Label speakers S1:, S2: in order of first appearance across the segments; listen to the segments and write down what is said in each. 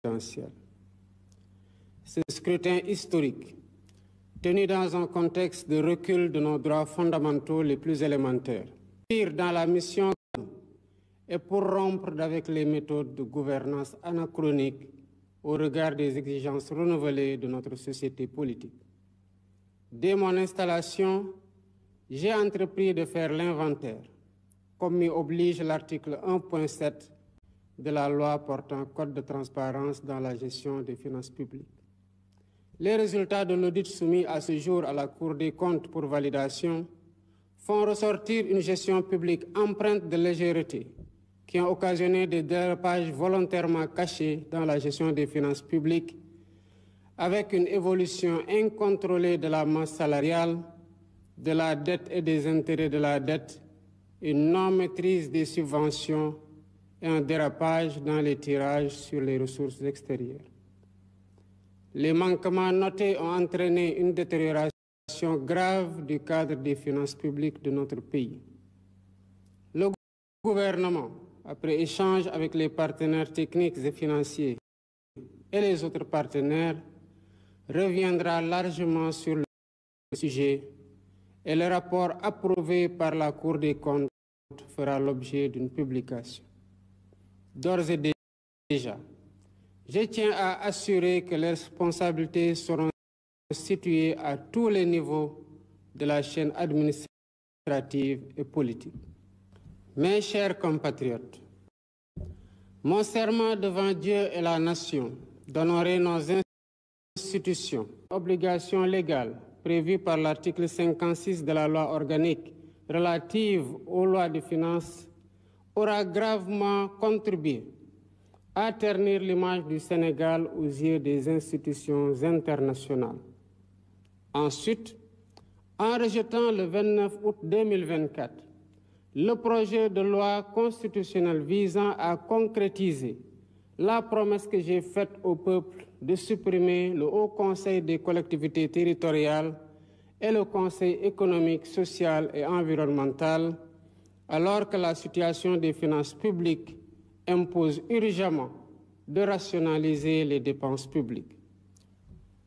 S1: présidentielle. Ce scrutin historique, tenu dans un contexte de recul de nos droits fondamentaux les plus élémentaires, dans la mission et pour rompre avec les méthodes de gouvernance anachroniques au regard des exigences renouvelées de notre société politique. Dès mon installation, j'ai entrepris de faire l'inventaire, comme m'y oblige l'article 1.7 de la loi portant code de transparence dans la gestion des finances publiques. Les résultats de l'audit soumis à ce jour à la Cour des comptes pour validation font ressortir une gestion publique empreinte de légèreté qui ont occasionné des dérapages volontairement cachés dans la gestion des finances publiques, avec une évolution incontrôlée de la masse salariale, de la dette et des intérêts de la dette, une non-maîtrise des subventions et un dérapage dans les tirages sur les ressources extérieures. Les manquements notés ont entraîné une détérioration grave du cadre des finances publiques de notre pays. Le gouvernement, après échange avec les partenaires techniques et financiers et les autres partenaires, reviendra largement sur le sujet et le rapport approuvé par la Cour des comptes fera l'objet d'une publication. D'ores et déjà, je tiens à assurer que les responsabilités seront situées à tous les niveaux de la chaîne administrative et politique. Mes chers compatriotes, mon serment devant Dieu et la nation d'honorer nos institutions, obligation légale prévue par l'article 56 de la loi organique relative aux lois de finances, aura gravement contribué à ternir l'image du Sénégal aux yeux des institutions internationales. Ensuite, en rejetant le 29 août 2024 le projet de loi constitutionnelle visant à concrétiser la promesse que j'ai faite au peuple de supprimer le Haut Conseil des collectivités territoriales et le Conseil économique, social et environnemental, alors que la situation des finances publiques impose urgemment de rationaliser les dépenses publiques.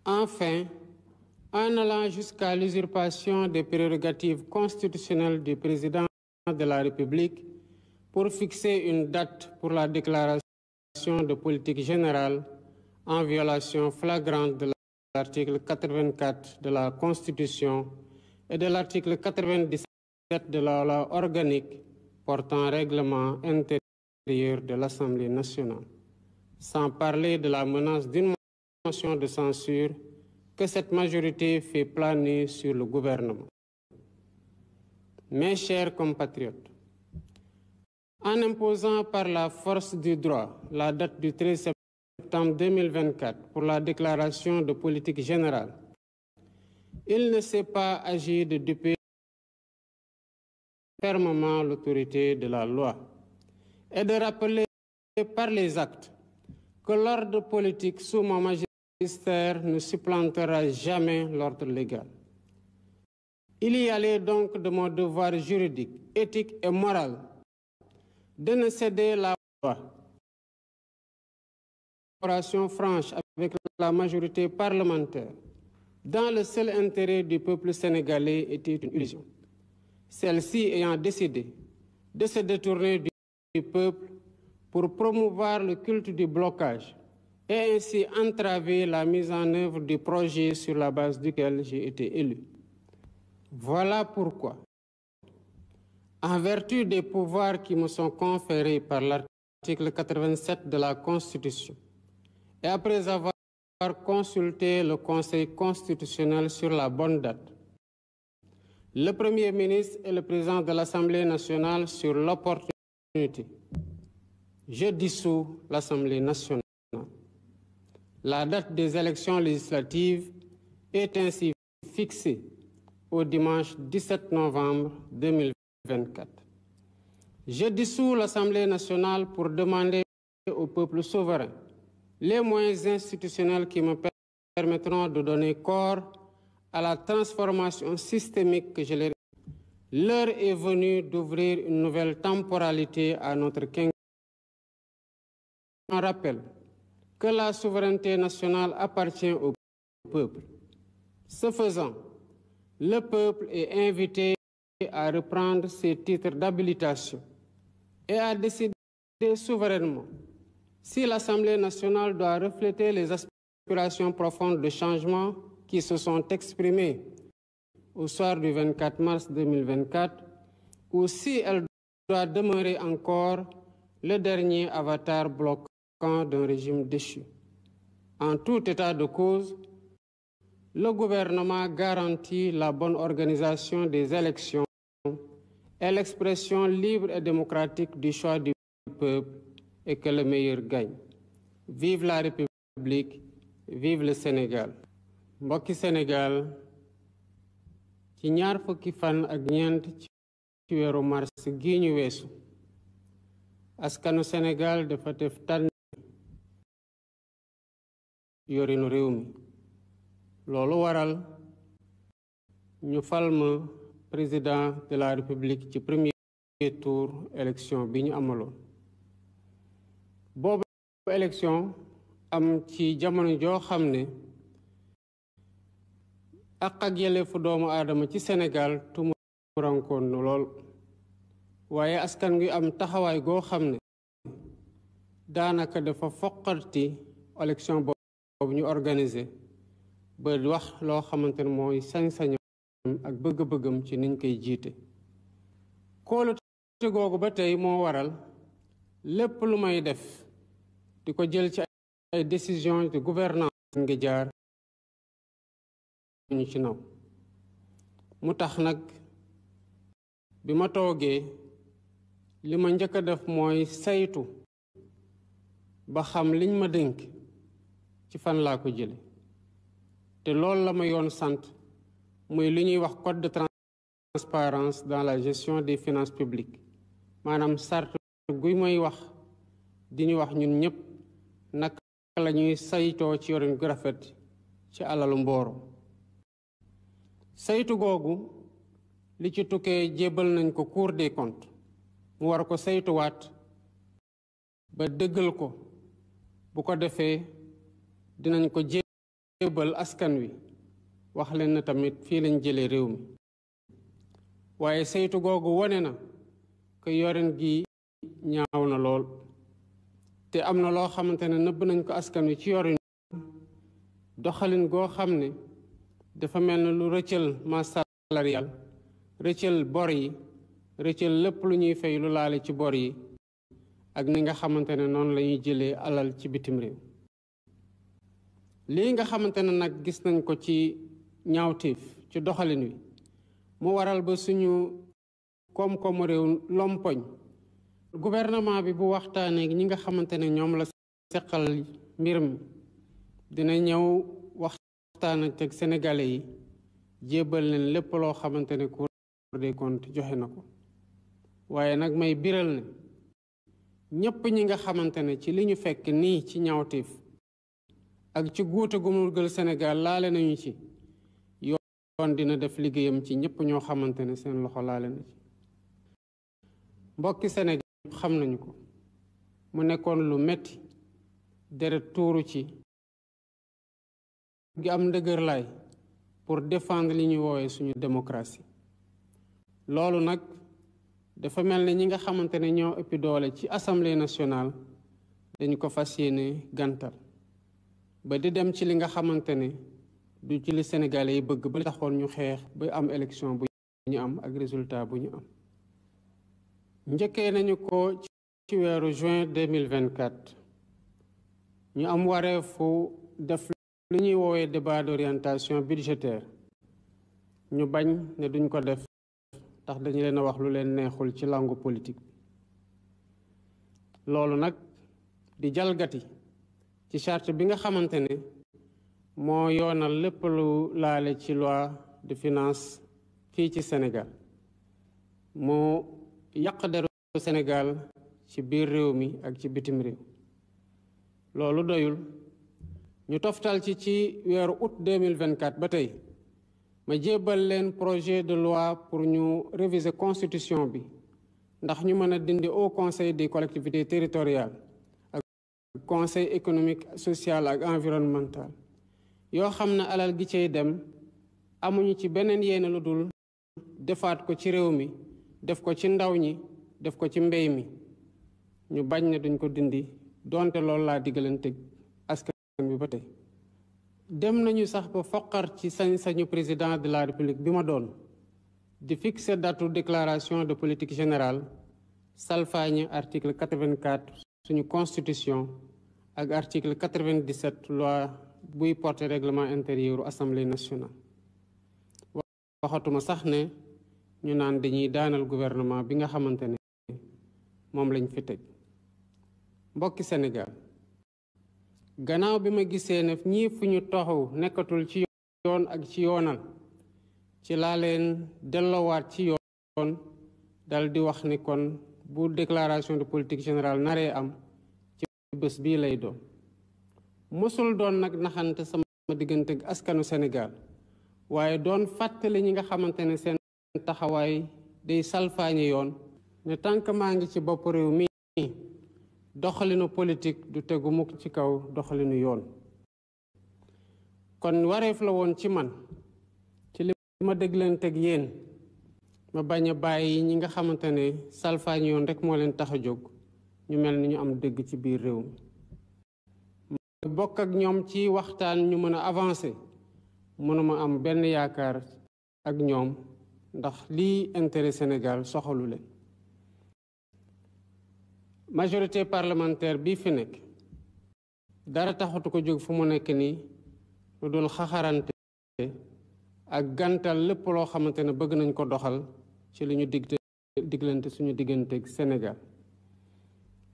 S1: Enfin, en allant jusqu'à l'usurpation des prérogatives constitutionnelles du président de la République pour fixer une date pour la déclaration de politique générale en violation flagrante de l'article 84 de la Constitution et de l'article 97 de la loi organique portant règlement intérieur de l'Assemblée nationale, sans parler de la menace d'une motion de censure que cette majorité fait planer sur le gouvernement. Mes chers compatriotes, en imposant par la force du droit la date du 13 septembre 2024 pour la déclaration de politique générale, il ne s'est pas agi de duper fermement l'autorité de la loi et de rappeler par les actes que l'ordre politique sous mon magistère ne supplantera jamais l'ordre légal. Il y allait donc de mon devoir juridique, éthique et moral de ne céder la loi. Une collaboration franche avec la majorité parlementaire dans le seul intérêt du peuple sénégalais était une illusion. Celle-ci ayant décidé de se détourner du peuple pour promouvoir le culte du blocage et ainsi entraver la mise en œuvre du projet sur la base duquel j'ai été élu. Voilà pourquoi, en vertu des pouvoirs qui me sont conférés par l'article 87 de la Constitution, et après avoir consulté le Conseil constitutionnel sur la bonne date, le Premier ministre et le Président de l'Assemblée nationale sur l'opportunité, je dissous l'Assemblée nationale. La date des élections législatives est ainsi fixée au dimanche 17 novembre 2024. Je dissous l'Assemblée nationale pour demander au peuple souverain les moyens institutionnels qui me permettront de donner corps à la transformation systémique que je l'ai. L'heure est venue d'ouvrir une nouvelle temporalité à notre quinquennat. Je rappelle que la souveraineté nationale appartient au peuple. Ce faisant, le peuple est invité à reprendre ses titres d'habilitation et à décider souverainement si l'Assemblée nationale doit refléter les aspirations profondes de changement qui se sont exprimées au soir du 24 mars 2024 ou si elle doit demeurer encore le dernier avatar bloquant d'un régime déchu. En tout état de cause, le gouvernement garantit la bonne organisation des élections et l'expression libre et démocratique du choix du peuple et que le meilleur gagne. Vive la République, vive le Sénégal. Mbokki Sénégal, ci ñaar fukki fan ak ñeent ci weeru mars gi ñu weesu askanu Sénégal dafa def tànn yorinu réew mi loolu waral ñu fal ma président de la République ci premier tour élection bi ñu amaloon boobu élection am ci jamono joo xam ne àq ak yelleefu doomu aadama ci Sénégal tumurankoon na lool waaye askan wi am taxawaay goo xam ne daanaka dafa foqarti élection boobu ñu organisé ba wax loo xamante ne mooy sañ-sañam ak bëgg-bëggam ci niñ koy jiite kóolute googu ba tey moo waral lépp lu may def di ko jël ci ay décision de gouvernance ngi jaar ñu ci naw mu tax nag bi ma toogee li ma njëkk a def mooy saytu ba xam liñ ma dénk ci fan laa ko jële te loolu la ma yoon sant muy li ñuy wax code de transparence dans la gestion des finances publiques maanaam sart guy may wax di ñu wax ñun ñëpp naka la ñuy saytoo ci yorin gu rafet ci alalu mbooro saytu googu li ci tukkee jébbal nañ ko Cour des comptes mu war ko saytuwaat ba dëggal ko bu ko defee dinañ ko jébbal askan wi wax leen na tamit fii lañ jëlee réew mi waaye saytu googu wone na ko yorin gi ñaaw na lool te am na loo xamante ne nëbb nañ ko askan wi ci yorin doxalin goo xam ne dafa mel ne lu rëccal masse salariale rëccal bor yi rëccal lépp lu ñuy fay lu laale ci bor yi ak ni nga xamante ne noonu la ñuy jëlee alal ci bitim réew lii nga xamante ne nag gis nañ ko ci ñaawteef ci doxalin wi mu waral ba suñu koom-koomu réew lompoñ gouvernement bi bu waxtaanee ñi nga xamante ne ñoom la seqal mbir mi dina ñëw waxtaan ak sénégalais yi jébbal leen lépp loo xamante ne Cour des comptes joxe na ko waaye nag may biral ne ñépp ñi nga xamante ne ci li ñu fekk nii ci ñaawteef ak ci guute gu mu gël Sénégal laale nañu ci yoon dina def liggéeyam ci ñépp ñoo xamante ne seen loxo laale na ci mbokki Sénégal xam nañu ko mu nekkoon lu metti deret tuuru ci gi am ndëgër laay pour défendre li ñuy woowee suñu démocratie loolu nag dafa mel ne ñi nga xamante ne ñoo ëppi doole ci assemblée nationale dañu ko fas yéene gàntal ba di dem ci li nga xamante ne du ci li Sénégalais yi bëgg ba taxoon ñu xeex ba am élection bu ñu am ak résultat bu ñu am njëkkee nañu ko ci weeru juin 2024 ñu am wareefu def li ñuy woowee débat d'orientation budgétaire ñu bañ ne duñ ko def ndax dañu leen a wax lu leen neexul ci langue politique loolu nag di jalgati ci charte bi nga xamante ne moo yoonal lépp lu laale ci loi de finance fii ci Sénégal moo yàq deru Sénégal ci biir réew mi ak ci bitim réew loolu doyul ñu toftal ci weeru août 2024 ba tey ma jébbal leen projet de loi pour ñu réviser constitution bi ndax ñu mën a dindi au conseil des collectivités territoriales conseil économique social ak environnemental yoo xam ne alal gi cay dem amuñu ci beneen yéene lu dul defaat ko ci réew mi def ko ci ndaw ñi def ko ci mbéy mi ñu bañ ne duñ ko dindi donte loolu laa diggalante askan bi ba tey dem nañu sax ba foqar ci sañ-sañu président de la république bi ma doon di fixer datu déclaration de politique générale salfaañe article 84 suñu constitution ak article 97 loi buy porter règlement intérieur assemblée nationale waxatuma sax ne ñu naan dañuy daanal gouvernement bi nga xamante ne moom lañ fi teg mbokki Sénégal gannaaw bi ma gisee ne ñii fu ñu taxaw nekkatul ci yoon ak ci yoonal ci laa leen delloowaat ci yoon dal di wax ni kon bu déclaration de politique générale naree am ci bés bii lay doon mosul doon nag naxante sama diggante ak askanu Sénégal waaye doon fàttali ñi nga xamante ne seen taxawaay day salfaañi yoon ne tànk maa ngi ci bopp réew mi doxalinu politique du tegu mukk ci kaw doxalinu yoon kon wareef la woon ci man ci li ma déglanteeg yéen ma bañ a bàyyi ñi nga xamante ne salfaañi yoon rek moo leen tax a jóg ñu mel ni ñu am dëgg ci biir réew mi bokk ak ñoom ci waxtaan ñu mën a avancer mënuma am benn yaakaar ak ñoom ndax lii intérêt Sénégal soxalu leen majorité parlementaire bii fi nekk dara taxatu ko jóg fu mu nekk nii lu dul xaxarante ak gàntal lépp loo xamante ne bëgg nañ ko doxal ci li ñu diglante suñu diggante ak Sénégal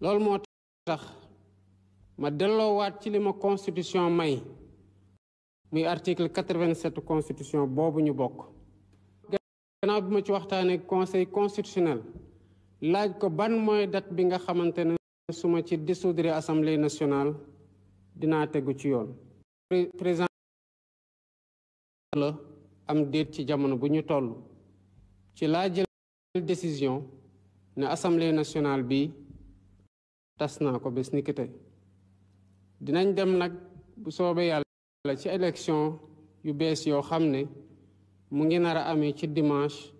S1: loolu moo tax ma delloowaat ci li ma constitution may muy article 87 constitution boobu ñu bokk gannaaw bi ma ci waxtaanee conseil constitutionnel laaj ko ban mooy date bi nga xamante ne su ma ci dissoudre assemblée nationale dinaa tegu ci yoon président la am déet ci jamono bu ñu toll ci laa jël décision ne assemblée nationale bi tas naa ko bés ni ki tey dinañ dem nag bu soobee yàlla ci élection yu bees yoo xam ne mu ngi nar a amee ci dimanche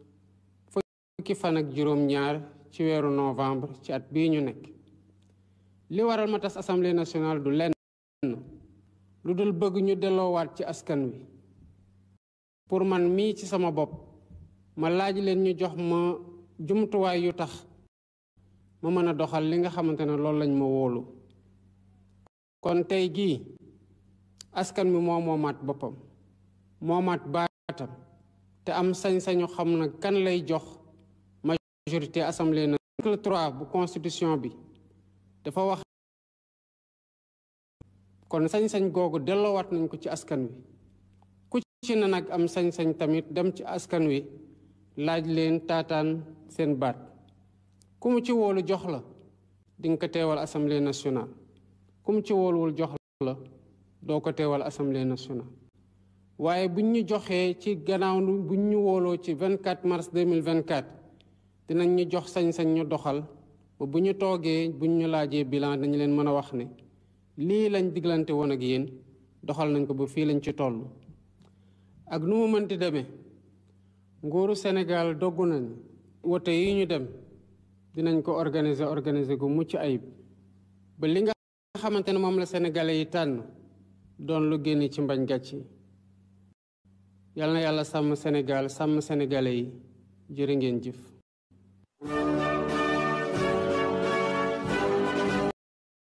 S1: fukki fan ak juróom-ñaar ci weeru novembre ci at bii ñu nekk li waral ma tas assemblée nationale du lenn lu dul bëgg ñu delloowaat ci askan wi pour man mii ci sama bopp ma laaj leen ñu jox ma jumtuwaay yu tax ma mën a doxal li nga xamante ne loolu lañ ma wóolu kon tey gii askan wi moo moomaat boppam moomaat baatam te am sañ-sañu xam na kan lay jox majorité assemblée na article 3 bu constitution bi dafa wax kon sañ-sañ googu delloowaat nañ ko ci askan wi ku ci na nag am sañ-sañ tamit dem ci askan wi laaj leen taataan seen baat ku mu ci wóolu jox la di nga ko teewal assemblée nationale ku mu ci wóoluwul jox la doo ko teewal assemblée nationale waaye buñ ñu joxee ci gannaaw buñ ñu wóoloo ci 24 mars 2024 dinañ ñu jox sañ-sañ ñu doxal ba bu ñu toogee buñ ñu laajee bilan dañu leen mën a wax ne lii lañ diglante woon ak yéen doxal nañ ko ba fii lañ ci toll ak nu mu mënti demee nguuru Sénégal doggu nañ wote yi ñu dem dinañ ko organiser gu mucc ayib ba li nga xamante ne moom la sénégalais yi tànn doon lu génne ci mbañ gàcc yi yal na yàlla sàmm Sénégal sàmm sénégalais yi jërë ngeen jëf